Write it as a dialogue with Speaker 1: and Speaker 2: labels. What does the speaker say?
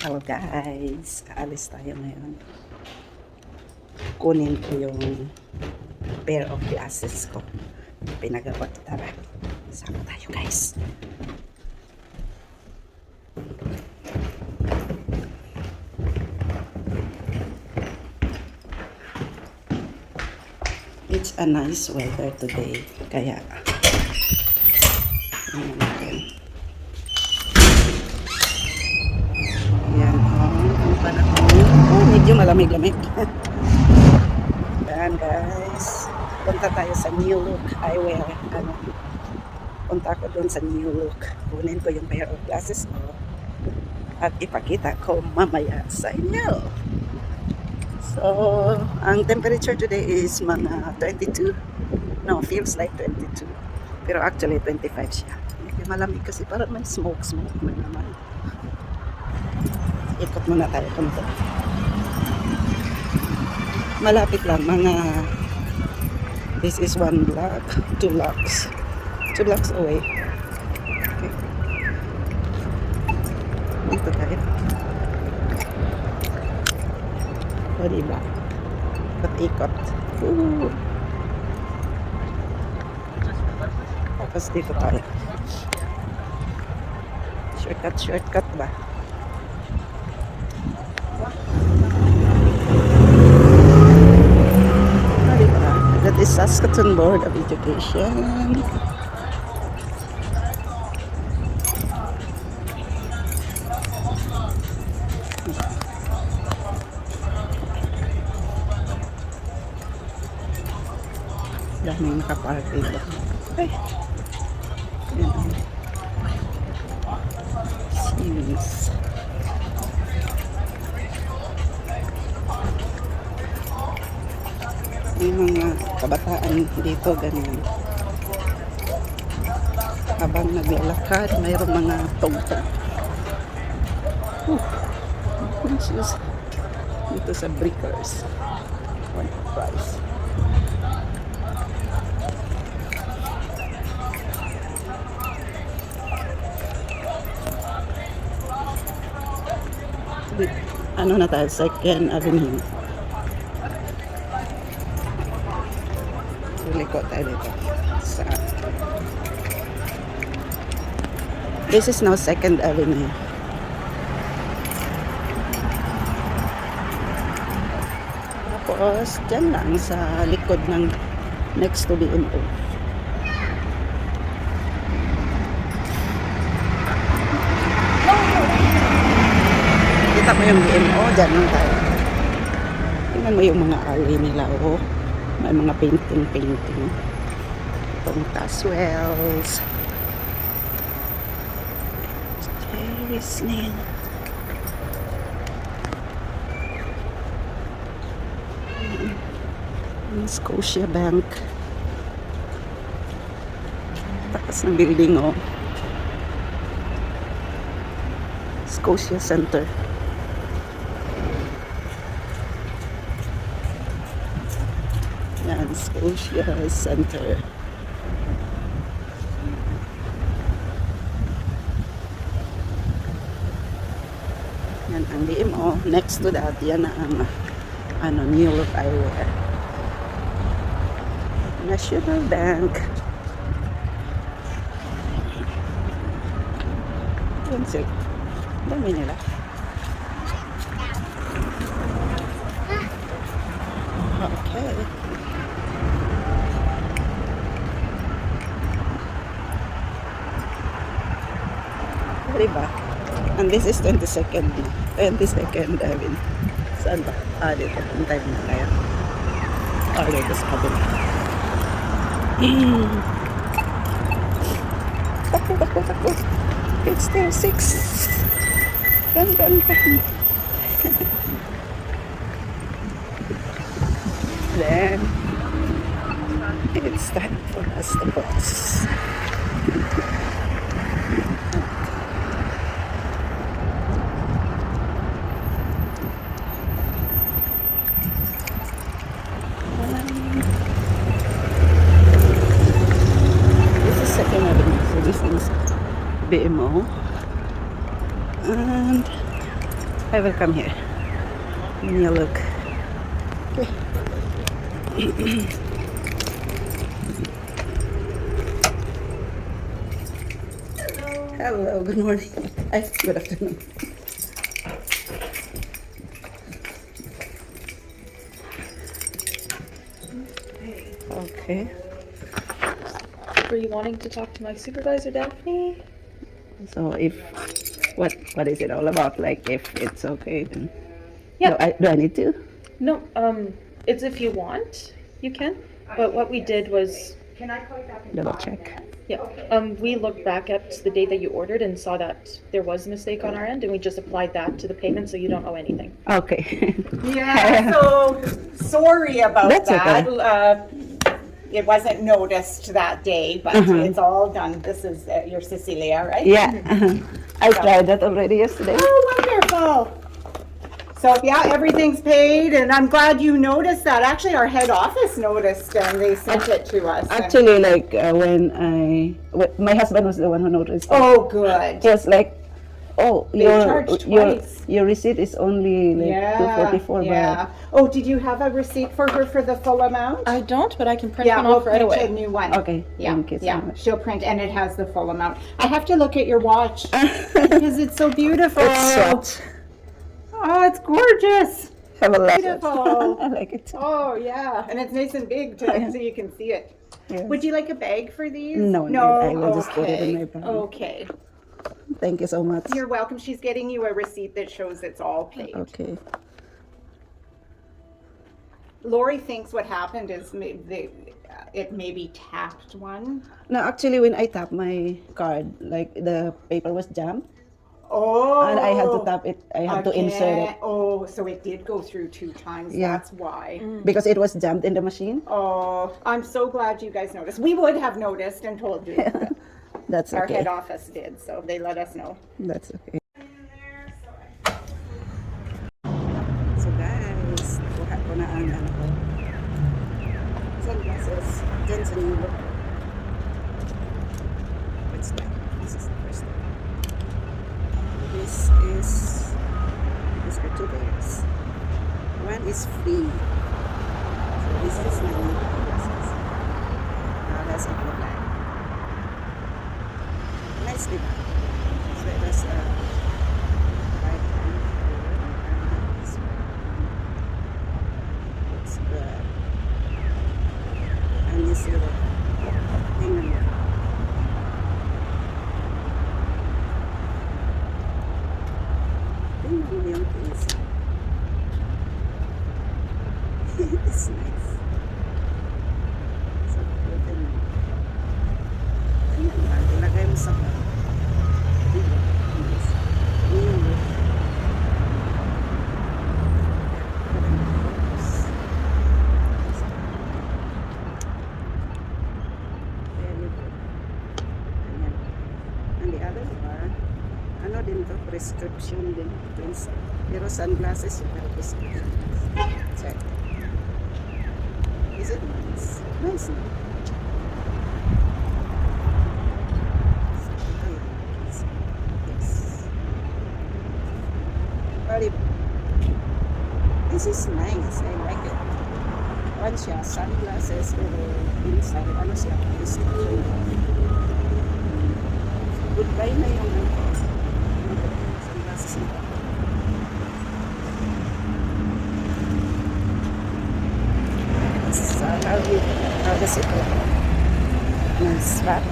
Speaker 1: Hello guys, aalis tayo ngayon. Kunin ko yung pair of glasses ko. Pinagawa. Tara, sama tayo guys. It's a nice weather today, kaya medyo malamig-lamig. Yan guys, punta tayo sa New Look Eyewear. Punta ko doon sa New Look, kunin ko yung pair of glasses ko at ipakita ko mamaya sa inyo. So ang temperature today is mga 22, no, feels like 22, pero actually 25 siya. Medyo malamig kasi parang may smoke na naman. Ikot muna tayo punta. Malapit lang, mga this is 1 block, 2 blocks away. Okay. Dito tayo. O diba? Ikot. Tapos dito tayo. Shortcut ba? That is Saskatoon Board of Education. Daming nakaparty ba? Ay! Seems. May mga kabataan dito ganyan. Habang naglalakad, mayroong mga tugtog. Dito sa Breakers. One price. Ano na tayo? 2nd Avenue. Liko tayo dito sa this is now 2nd Avenue. Tapos dyan lang sa likod ng next to BMO. Kita mo yung BMO, dyan lang tayo. Tingnan mo yung mga alley nila, oh. May mga painting. Itong Taswells. Cherry snail. Scotia Bank. Takas ng building, oh. Scotia Center. Yan, Scotia Center. Yan ang BMO. Next to that, yan ang New Look Eyewear. National Bank. Yan sila. Dami nila. Okay. Diba? And this is 22nd Avenue. Saan ba? Dito. Puntayin na kaya. Dito sa kabila. Takbo. It's still 6. Gan. Then, it's time for us to cross. This is BMO. And I will come here. New look. Okay. Hello, good morning. Ay, good afternoon. Okay.
Speaker 2: Were you wanting to talk to my supervisor, Daphne?
Speaker 1: So if what is it all about? Like if it's okay, then
Speaker 2: Yeah.
Speaker 1: do I need to?
Speaker 2: No, it's if you want, you can. But what we did was,
Speaker 1: Double check.
Speaker 2: yeah, we looked back at the day that you ordered and saw that there was a mistake on our end, and we just applied that to the payment, so you don't owe anything.
Speaker 1: Okay.
Speaker 3: Yeah, so sorry about
Speaker 1: That's
Speaker 3: that.
Speaker 1: okay.
Speaker 3: It wasn't noticed that day, but it's all done. This is your Cecilia, right?
Speaker 1: Yeah. I tried that already yesterday.
Speaker 3: Oh, wonderful. So yeah, everything's paid, and I'm glad you noticed that. Actually, our head office noticed, and they sent it to us.
Speaker 1: Actually, like my husband was the one who noticed.
Speaker 3: Oh, good.
Speaker 1: He was like, "Oh,
Speaker 3: They charged twice.
Speaker 1: your receipt is only like 244."
Speaker 3: Yeah. Oh, did you have a receipt for her for the full amount?
Speaker 2: I don't, but I can print
Speaker 3: Yeah,
Speaker 2: one
Speaker 3: we'll
Speaker 2: off right
Speaker 3: print a
Speaker 2: away.
Speaker 3: new one.
Speaker 1: But okay,
Speaker 3: Yeah,
Speaker 1: thank you so
Speaker 3: yeah,
Speaker 1: much.
Speaker 3: she'll print, and it has the full amount. I have to look at your watch because it's so beautiful.
Speaker 1: It's swatch.
Speaker 3: Oh, it's gorgeous.
Speaker 1: Have a look.
Speaker 3: Beautiful.
Speaker 1: I like it.
Speaker 3: Oh yeah, and it's nice and big too, so you can see it.
Speaker 1: Yes.
Speaker 3: Would you like a bag for these?
Speaker 1: No, I will just put it in my
Speaker 3: Okay.
Speaker 1: bag.
Speaker 3: Okay,
Speaker 1: Thank you so much.
Speaker 3: you're welcome. She's getting you a receipt that shows it's all paid.
Speaker 1: Okay.
Speaker 3: Lori thinks what happened is it maybe tapped one.
Speaker 1: No, actually, when I tap my card, like the paper was jammed,
Speaker 3: Oh.
Speaker 1: and I had to tap it. I had to insert it
Speaker 3: Oh, so it did go through 2 times.
Speaker 1: Yeah.
Speaker 3: That's why.
Speaker 1: because it was jammed in the machine.
Speaker 3: Oh, I'm so glad you guys noticed. We would have noticed and told you.
Speaker 1: That's
Speaker 3: Our
Speaker 1: okay.
Speaker 3: head office did, so they let us know.
Speaker 1: That's okay. So guys, kuha ko na ang ano ko. Sunglasses. Diyan sa New Look. What's that? This is the first one. These are 2 pairs. One is free. So this is my new glasses. Now that's it look like. Nice, diba? So it has right hand and this one. Looks good. And you see the tingnan mo. Tingnan mo yung case. It's nice. So, open mo. Ayan lang, ilagay mo sa bag. Diba? Nice. New Look. Very good. Ayan. And the other one, ano din to? Prescription din. Pero sunglasses yung pero prescription. Check. Is it nice? Nice, no? Yes. Bali, this is nice. I like it. One siya, sunglasses, pero inside, ano siya, prescription. Goodbye na yung sunglasses nito. So, how does it look? Nice, right?